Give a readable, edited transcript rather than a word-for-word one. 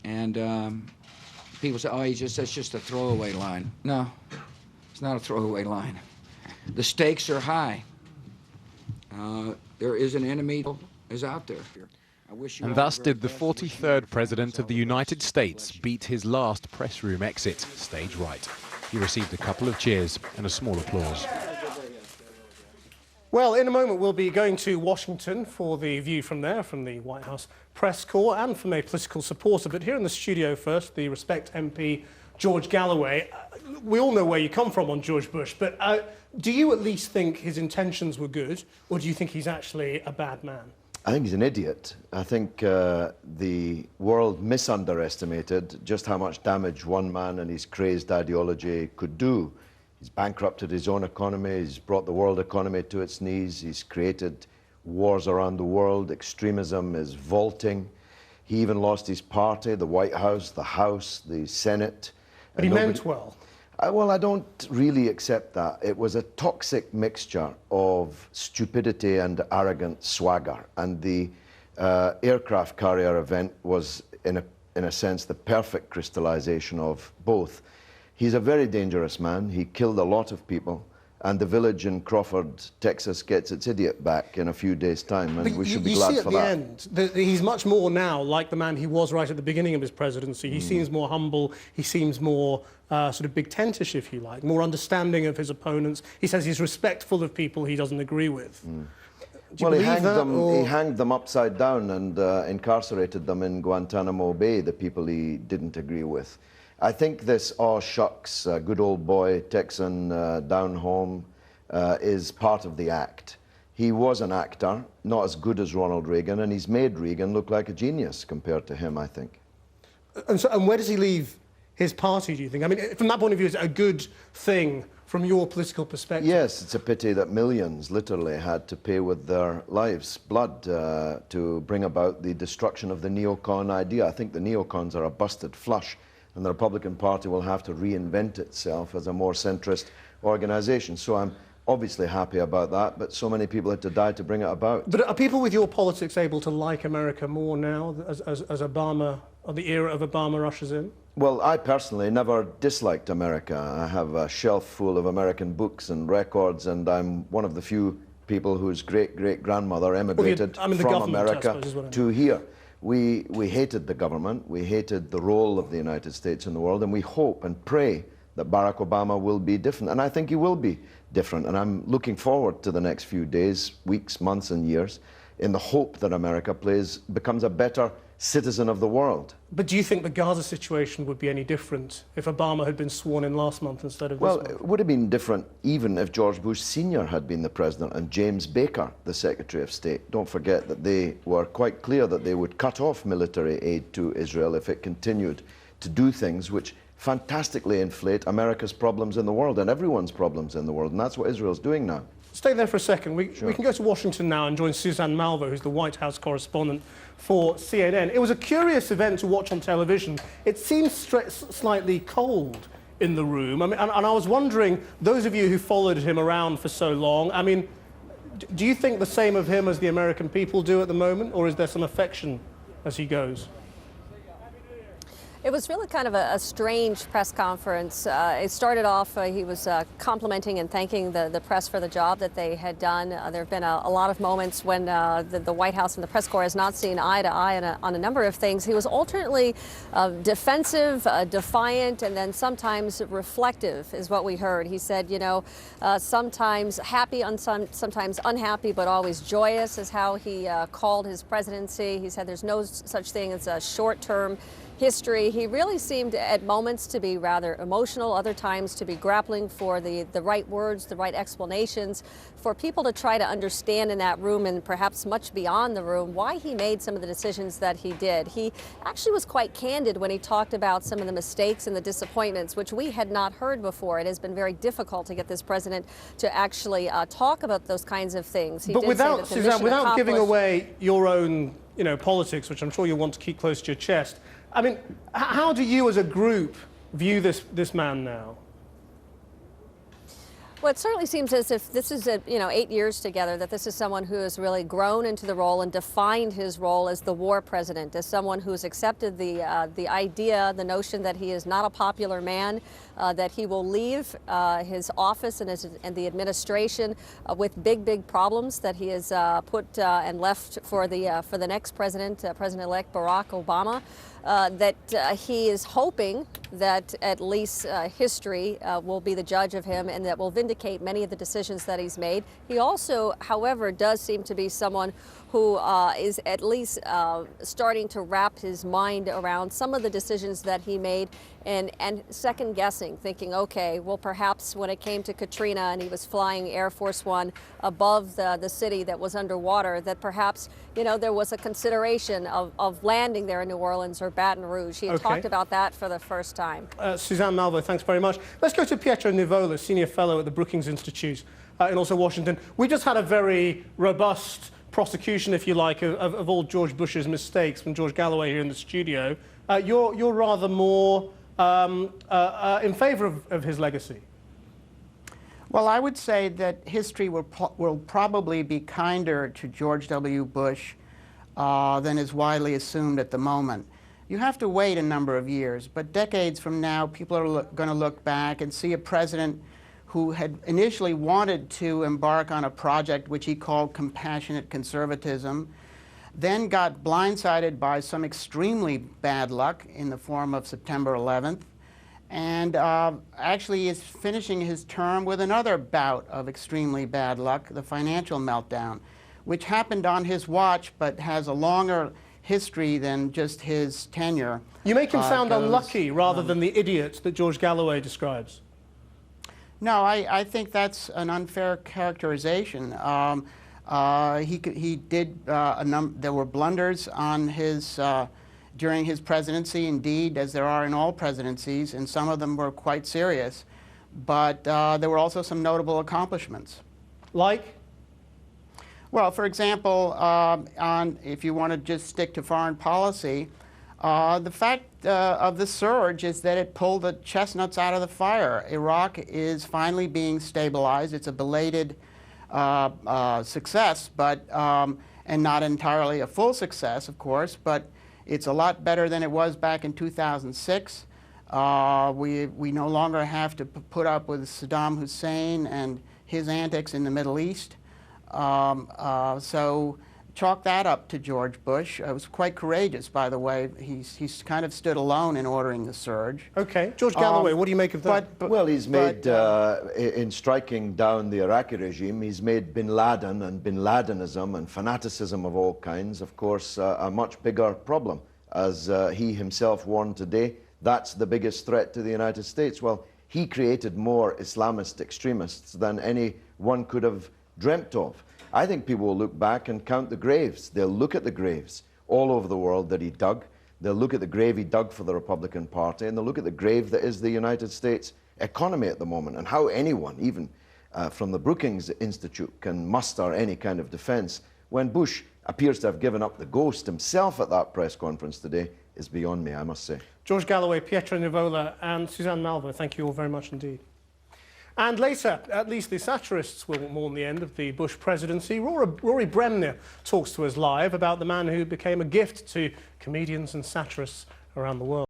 And people say, oh, that's just a throwaway line. No, it's not a throwaway line. The stakes are high. There is an enemy that is out there. And thus did the 43rd President of the United States beat his last press room exit, stage right. He received a couple of cheers and a small applause. Well, in a moment we'll be going to Washington for the view from there, from the White House press corps and from a political supporter. But here in the studio first, the Respect MP, George Galloway. We all know where you come from on George Bush, but do you at least think his intentions were good, or do you think he's actually a bad man? I think he's an idiot. I think the world misunderestimated just how much damage one man and his crazed ideology could do. He's bankrupted his own economy, he's brought the world economy to its knees, he's created wars around the world, extremism is vaulting. He even lost his party, the White House, the Senate. But he meant well. Well, I don't really accept that. It was a toxic mixture of stupidity and arrogant swagger. And the aircraft carrier event was, in a sense, the perfect crystallization of both. He's a very dangerous man. He killed a lot of people. And the village in Crawford, Texas, gets its idiot back in a few days' time, and we should be glad for that. You see at the end, he's much more now like the man he was right at the beginning of his presidency. He seems more humble, he seems more sort of big tent-ish, if you like, more understanding of his opponents. He says he's respectful of people he doesn't agree with. Well, he hanged them upside down and incarcerated them in Guantanamo Bay, the people he didn't agree with. I think this, oh shucks, good old boy, Texan down home, is part of the act. He was an actor, not as good as Ronald Reagan, and he's made Reagan look like a genius compared to him, I think. And where does he leave his party, do you think? I mean, from that point of view, is it a good thing from your political perspective? Yes, it's a pity that millions literally had to pay with their lives' blood to bring about the destruction of the neocon idea. I think the neocons are a busted flush, and the Republican Party will have to reinvent itself as a more centrist organization. So I'm obviously happy about that, but so many people had to die to bring it about. But are people with your politics able to like America more now as Obama, or the era of Obama ushers in? Well, I personally never disliked America. I have a shelf full of American books and records, and I'm one of the few people whose great-great-grandmother emigrated from America to here. We hated the government, we hated the role of the United States in the world, and we hope and pray that Barack Obama will be different. And I think he will be different, and I'm looking forward to the next few days, weeks, months, and years in the hope that America becomes a better citizen of the world. But do you think the Gaza situation would be any different if Obama had been sworn in last month instead of this month? Well, it would have been different even if George Bush Sr. had been the president and James Baker the Secretary of State. Don't forget that they were quite clear that they would cut off military aid to Israel if it continued to do things which fantastically inflate America's problems in the world and everyone's problems in the world, and that's what Israel's doing now. Stay there for a second. We can go to Washington now and join Suzanne Malvo, who's the White House correspondent for CNN. It was a curious event to watch on television. It seems slightly cold in the room. I mean, and I was wondering, those of you who followed him around for so long, I mean, do you think the same of him as the American people do at the moment, or is there some affection as he goes? It was really kind of a strange press conference. It started off, he was complimenting and thanking the press for the job that they had done. There have been a lot of moments when the White House and the press corps has not seen eye to eye on a number of things. He was alternately defensive, defiant, and then sometimes reflective is what we heard. He said, you know, sometimes happy, sometimes unhappy, but always joyous is how he called his presidency. He said there's no such thing as a short-term history. He really seemed at moments to be rather emotional, other times to be grappling for the right words, the right explanations, for people to try to understand in that room and perhaps much beyond the room why he made some of the decisions that he did. He actually was quite candid when he talked about some of the mistakes and the disappointments, which we had not heard before. It has been very difficult to get this president to actually talk about those kinds of things. But without, Suzanne, without giving away your own, politics, which I'm sure you'll want to keep close to your chest, I mean, how do you as a group view this man now? Well, it certainly seems as if this is, 8 years together, that this is someone who has really grown into the role and defined his role as the war president, as someone who's accepted the idea, the notion that he is not a popular man, that he will leave his office and the administration with big problems that he has put and left for the next president, President-elect Barack Obama. That he is hoping that at least history will be the judge of him and that will vindicate many of the decisions that he's made. He also, however, does seem to be someone who is at least starting to wrap his mind around some of the decisions that he made and second guessing, thinking, okay, well, perhaps when it came to Katrina and he was flying Air Force One above the city that was underwater, that perhaps, there was a consideration of landing there in New Orleans or Baton Rouge. He had talked about that for the first time. Suzanne Malveaux, thanks very much. Let's go to Pietro Nivola, Senior Fellow at the Brookings Institute in also Washington. We just had a very robust prosecution, if you like, of all George Bush's mistakes from George Galloway here in the studio. You're rather more in favour of his legacy. Well, I would say that history will probably be kinder to George W. Bush than is widely assumed at the moment. You have to wait a number of years, but decades from now, people are going to look back and see a president who had initially wanted to embark on a project which he called compassionate conservatism, then got blindsided by some extremely bad luck in the form of September 11th, and actually is finishing his term with another bout of extremely bad luck, the financial meltdown, which happened on his watch but has a longer history than just his tenure. You make him sound unlucky rather than the idiot that George Galloway describes. No, I think that's an unfair characterization. He did there were blunders on his during his presidency, indeed, as there are in all presidencies, and some of them were quite serious. But there were also some notable accomplishments. Like? Well, for example, if you want to just stick to foreign policy, the fact of the surge is that it pulled the chestnuts out of the fire. Iraq is finally being stabilized. It's a belated success, but and not entirely a full success, of course, but it's a lot better than it was back in 2006. We no longer have to put up with Saddam Hussein and his antics in the Middle East. So chalk that up to George Bush. It was quite courageous, by the way. He's kind of stood alone in ordering the surge. Okay. George Galloway, what do you make of that? Well, he's made, in striking down the Iraqi regime, he's made bin Laden and bin Ladenism and fanaticism of all kinds, of course, a much bigger problem. As he himself warned today, that's the biggest threat to the United States. Well, he created more Islamist extremists than anyone could have dreamt of. I think people will look back and count the graves. They'll look at the graves all over the world that he dug. They'll look at the grave he dug for the Republican Party, and they'll look at the grave that is the United States economy at the moment, and how anyone, even from the Brookings Institute, can muster any kind of defense when Bush appears to have given up the ghost himself at that press conference today is beyond me, I must say. George Galloway, Pietro Nivola, and Suzanne Malveaux, thank you all very much indeed. And later, at least the satirists will mourn the end of the Bush presidency. Rory Bremner talks to us live about the man who became a gift to comedians and satirists around the world.